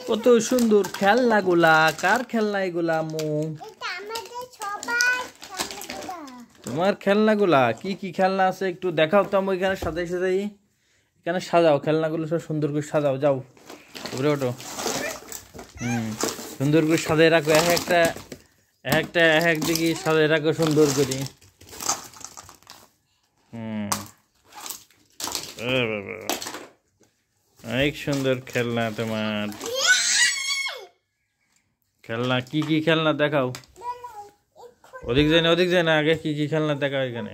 কত সুন্দর খেলনাগুলা, কার খেলনা এগুলা আম্মু? তোমার খেলনাগুলা কি কি খেলনা আছে একটু দেখাও তো আম্মু। এখানে সাজাই সাজাই এখানে সাজাও, খেলনাগুলো সব সুন্দর করে সাজাও। যাও উপরে ওঠো। সুন্দর করে সাজাই রাখো, এক একটা এক এক দিকে সাজাই রাখো সুন্দর করে। অনেক সুন্দর খেলনা তোমার। খেলনা কি কি খেলনা দেখাও। ওদিক যায় না আগে কি কি খেলনা দেখাও এখানে।